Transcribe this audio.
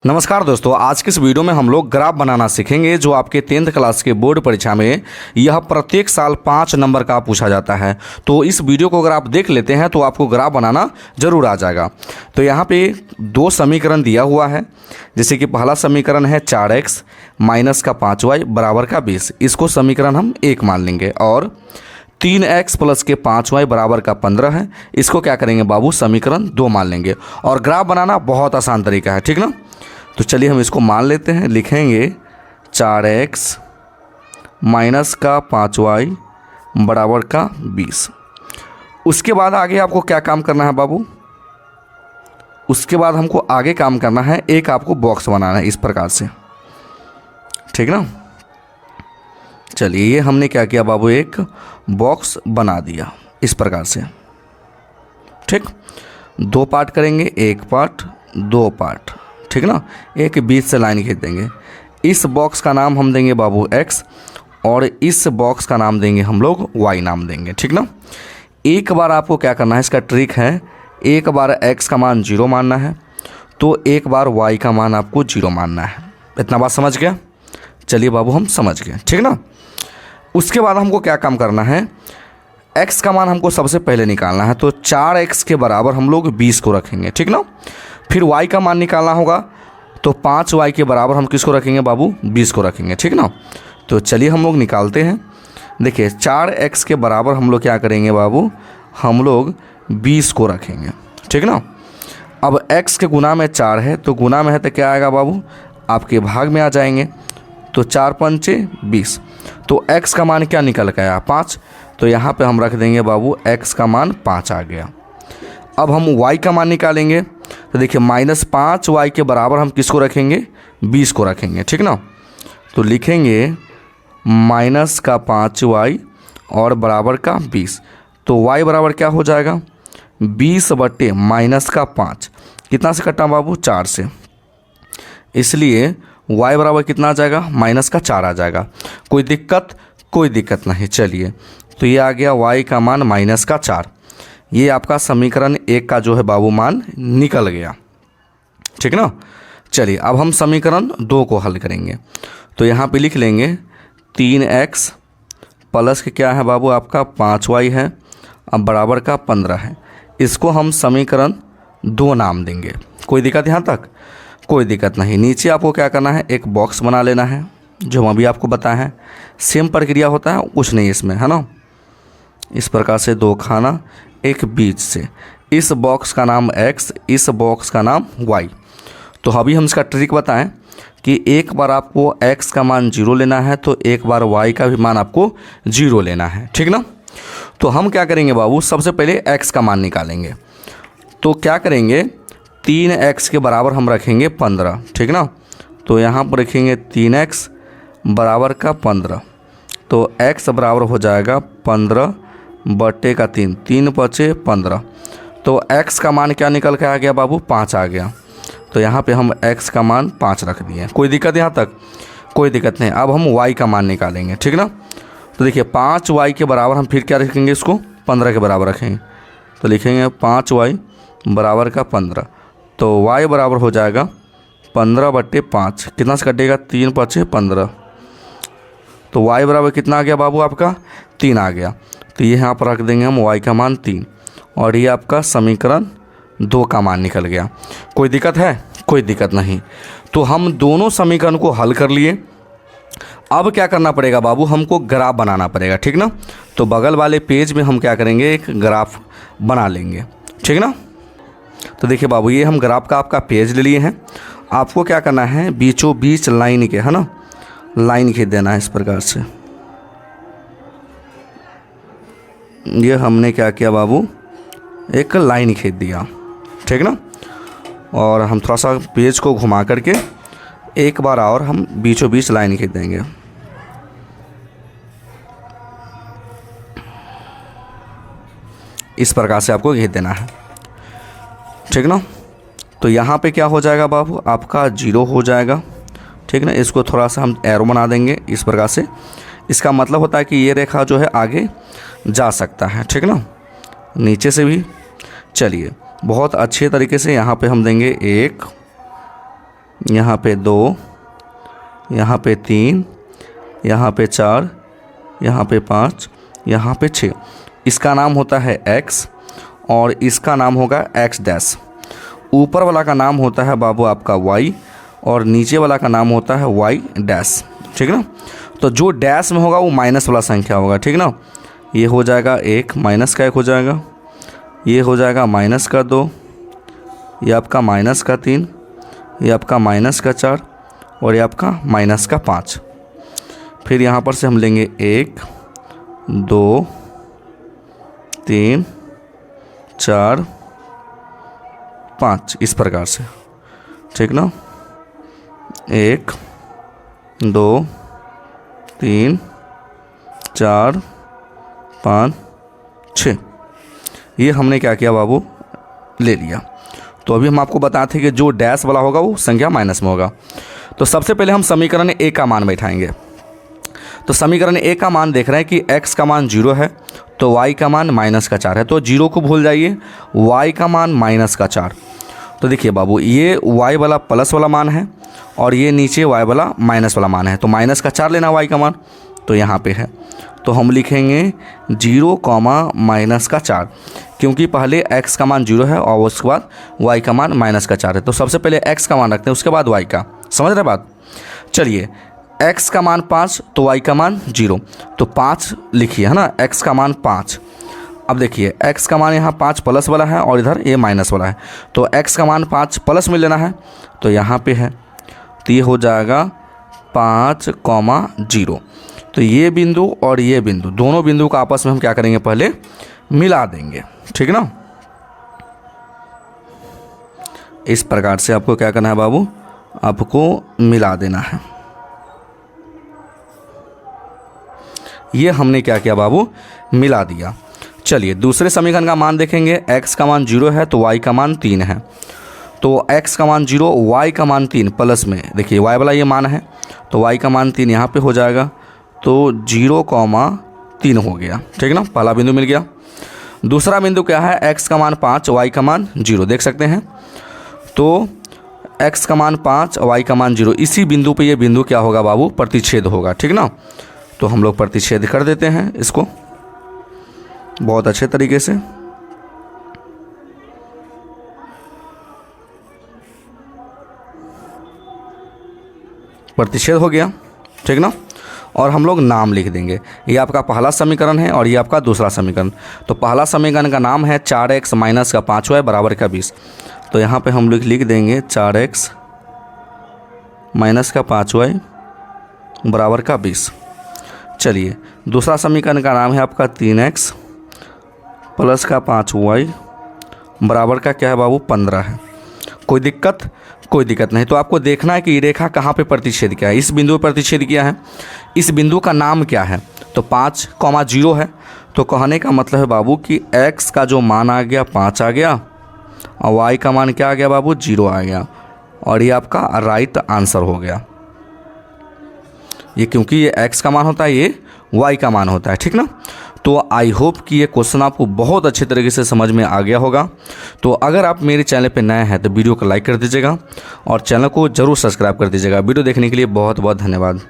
नमस्कार दोस्तों, आज के इस वीडियो में हम लोग ग्राफ बनाना सीखेंगे जो आपके 10th क्लास के बोर्ड परीक्षा में यह प्रत्येक साल 5 नंबर का पूछा जाता है। तो इस वीडियो को अगर आप देख लेते हैं तो आपको ग्राफ बनाना ज़रूर आ जाएगा। तो यहाँ पे दो समीकरण दिया हुआ है, जैसे कि पहला समीकरण है 4x माइनस का 5y बराबर का 20। इसको समीकरण हम 1 मान लेंगे। और 3x प्लस के 5y बराबर का 15 है, इसको क्या करेंगे बाबू, समीकरण 2 मान लेंगे। और ग्राफ बनाना बहुत आसान तरीका है, ठीक ना। तो चलिए हम इसको मान लेते हैं, लिखेंगे 4x माइनस का 5y बराबर का 20। उसके बाद आगे आपको क्या काम करना है बाबू, उसके बाद हमको आगे काम करना है, एक आपको बॉक्स बनाना है इस प्रकार से, ठीक ना। चलिए ये हमने क्या किया बाबू, एक बॉक्स बना दिया इस प्रकार से, ठीक। 2 पार्ट करेंगे, 1 पार्ट 2 पार्ट, ठीक ना। एक बीच से लाइन खींच देंगे। इस बॉक्स का नाम हम देंगे बाबू x और इस बॉक्स का नाम देंगे हम लोग y नाम देंगे, ठीक ना। एक बार आपको क्या करना है, इसका ट्रिक है, एक बार x का मान 0 मानना है तो एक बार y का मान आपको 0 मानना है। इतना बात समझ गया। चलिए बाबू हम समझ गए, ठीक ना। उसके बाद हमको क्या काम करना है, x का मान हमको सबसे पहले निकालना है। तो 4x के बराबर हम लोग 20 को रखेंगे, ठीक ना। फिर y का मान निकालना होगा, तो 5y के बराबर हम किसको रखेंगे बाबू, 20 को रखेंगे, ठीक ना। तो चलिए हम लोग निकालते हैं। देखिए 4x के बराबर हम लोग क्या करेंगे बाबू, हम लोग 20 को रखेंगे, ठीक ना। अब x के गुना में 4 है, तो गुना में है तो क्या आएगा बाबू, आपके भाग में आ जाएंगे। तो 4 पंचे 20, तो x का मान क्या निकल के आया, 5। तो यहाँ पे हम रख देंगे बाबू x का मान 5 आ गया। अब हम y का मान निकालेंगे, तो देखिए -5y के बराबर हम किसको रखेंगे, 20 को रखेंगे, ठीक ना। तो लिखेंगे माइनस का 5y और बराबर का 20। तो y बराबर क्या हो जाएगा, 20 बटे माइनस का 5, कितना से कटा बाबू, 4 से, इसलिए y बराबर कितना आ जाएगा, माइनस का 4 आ जाएगा। कोई दिक्कत नहीं। चलिए तो ये आ गया y का मान माइनस का 4। ये आपका समीकरण 1 का जो है बाबू मान निकल गया, ठीक ना। चलिए अब हम समीकरण 2 को हल करेंगे। तो यहाँ पे लिख लेंगे 3x प्लस के क्या है बाबू, आपका 5y है, अब बराबर का 15 है। इसको हम समीकरण 2 नाम देंगे। कोई दिक्कत यहाँ तक, कोई दिक्कत नहीं। नीचे आपको क्या करना है, एक बॉक्स बना लेना है, जो हम अभी आपको बताया है। सेम प्रक्रिया होता है, कुछ नहीं इसमें, है ना। इस प्रकार से 2 खाना, एक बीच से, इस बॉक्स का नाम x, इस बॉक्स का नाम y। तो अभी हम इसका ट्रिक बताएं कि एक बार आपको x का मान 0 लेना है तो एक बार y का भी मान आपको 0 लेना है, ठीक ना। तो हम क्या करेंगे बाबू, सबसे पहले x का मान निकालेंगे। तो क्या करेंगे, 3x के बराबर हम रखेंगे 15, ठीक ना। तो यहाँ पर रखेंगे 3x बराबर का 15। तो x बराबर हो जाएगा 15 बटे का 3, 3 पचे 15। तो x का मान क्या निकल के आ गया बाबू, 5 आ गया। तो यहाँ पे हम x का मान 5 रख दिए। कोई दिक्कत यहाँ तक, कोई दिक्कत नहीं। अब हम y का मान निकालेंगे, ठीक ना। तो देखिए 5y के बराबर हम फिर क्या रखेंगे, इसको 15 के बराबर रखेंगे। तो लिखेंगे 5y बराबर का 15। तो y बराबर हो जाएगा 15 बटे 5, कितना से कटेगा, 3 पचे 15। तो y बराबर कितना आ गया बाबू, आपका 3 आ गया। तो ये यहाँ पर रख देंगे हम y का मान 3, और ये आपका समीकरण 2 का मान निकल गया। कोई दिक्कत है, कोई दिक्कत नहीं। तो हम दोनों समीकरण को हल कर लिए। अब क्या करना पड़ेगा बाबू, हमको ग्राफ बनाना पड़ेगा, ठीक ना। तो बगल वाले पेज में हम क्या करेंगे, एक ग्राफ बना लेंगे, ठीक ना। तो देखिए बाबू, ये हम ग्राफ का आपका पेज ले लिए हैं। आपको क्या करना है, बीचों बीच लाइन के, है ना, लाइन खींच देना है इस प्रकार से। ये हमने क्या किया बाबू, एक लाइन खींच दिया, ठीक ना। और हम थोड़ा सा पेज को घुमा करके एक बार और हम बीचों बीच लाइन खींच देंगे। इस प्रकार से आपको खींच देना है, ठीक ना। तो यहाँ पे क्या हो जाएगा बाबू, आपका 0 हो जाएगा, ठीक ना। इसको थोड़ा सा हम एरो बना देंगे इस प्रकार से। इसका मतलब होता है कि ये रेखा जो है आगे जा सकता है, ठीक ना, नीचे से भी। चलिए बहुत अच्छे तरीके से यहाँ पे हम देंगे 1 यहाँ पे 2, यहाँ पे 3, यहाँ पे 4, यहाँ पे 5, यहाँ पे 6। इसका नाम होता है x और इसका नाम होगा x डैश। ऊपर वाला का नाम होता है बाबू आपका y और नीचे वाला का नाम होता है y डैश। ठीक है ना। तो जो डैश में होगा वो माइनस वाला संख्या होगा। ठीक ना। ये हो जाएगा 1, माइनस का 1 हो जाएगा, ये हो जाएगा माइनस का 2, ये आपका माइनस का 3, ये आपका माइनस का 4 और ये आपका माइनस का 5। फिर यहाँ पर से हम लेंगे 1, 2, 3, 4, 5 इस प्रकार से। ठीक ना। 1, 2, 3, 4, 5, 6। ये हमने क्या किया बाबू, ले लिया। तो अभी हम आपको बताते हैं कि जो डैश वाला होगा वो संख्या माइनस में होगा। तो सबसे पहले हम समीकरण ए का मान बैठाएंगे। तो समीकरण ए का मान देख रहे हैं कि x का मान 0 है तो y का मान माइनस का 4 है। तो 0 को भूल जाइए, y का मान माइनस का 4। तो देखिए बाबू, ये y वाला प्लस वाला मान है और ये नीचे y वाला माइनस वाला मान है। तो माइनस का 4 लेना y का मान, तो यहाँ पे है। तो हम लिखेंगे 0, माइनस का 4, क्योंकि पहले x का मान 0 है और उसके बाद y का मान माइनस का 4 है। तो सबसे पहले x का मान रखते हैं, उसके बाद y का। समझ रहे बात। चलिए, x का मान 5 तो y का मान 0, तो 5 लिखिए, है ना। x का मान 5। अब देखिए, x का मान यहाँ 5 प्लस वाला है और इधर ये माइनस वाला है। तो x का मान 5 प्लस में लेना है, तो यहाँ पे है। तो ये हो जाएगा 5, 0। तो ये बिंदु और ये बिंदु, दोनों बिंदु का आपस में हम क्या करेंगे, पहले मिला देंगे। ठीक ना। इस प्रकार से आपको क्या करना है बाबू, आपको मिला देना है। ये हमने क्या किया बाबू, मिला दिया। चलिए दूसरे समीकरण का मान देखेंगे। x का मान 0 है तो y का मान 3 है। तो x का मान 0, y का मान 3 प्लस में, देखिए y वाला ये मान है तो y का मान 3 यहाँ पे हो जाएगा। तो 0, 3 हो गया। ठीक ना। पहला बिंदु मिल गया। दूसरा बिंदु क्या है, x का मान 5, y का मान 0, देख सकते हैं। तो x का मान 5, y का मान 0, इसी बिंदु पे ये बिंदु क्या होगा बाबू, प्रतिच्छेद होगा। ठीक ना। तो हम लोग प्रतिच्छेद कर देते हैं इसको बहुत अच्छे तरीके से। प्रतिच्छेद हो गया। ठीक ना। और हम लोग नाम लिख देंगे। ये आपका पहला समीकरण है और ये आपका दूसरा समीकरण। तो पहला समीकरण का नाम है 4x माइनस का 5y बराबर का 20। तो यहाँ पे हम लोग लिख देंगे 4x माइनस का 5y बराबर का 20। चलिए दूसरा समीकरण का नाम है आपका 3x प्लस का 5y बराबर का क्या है बाबू, 15 है। कोई दिक्कत? कोई दिक्कत नहीं। तो आपको देखना है कि ये रेखा कहाँ पे प्रतिच्छेद किया है। इस बिंदु पर प्रतिच्छेद किया है। इस बिंदु का नाम क्या है, तो 5, 0 है। तो कहने का मतलब है बाबू कि x का जो मान आ गया 5 आ गया और y का मान क्या आ गया बाबू, 0 आ गया। और ये आपका राइट आंसर हो गया। ये क्योंकि ये x का मान होता है, ये y का मान होता है। ठीक ना। तो आई होप कि ये क्वेश्चन आपको बहुत अच्छे तरीके से समझ में आ गया होगा। तो अगर आप मेरे चैनल पे नए हैं तो वीडियो को लाइक कर दीजिएगा और चैनल को ज़रूर सब्सक्राइब कर दीजिएगा। वीडियो देखने के लिए बहुत बहुत धन्यवाद।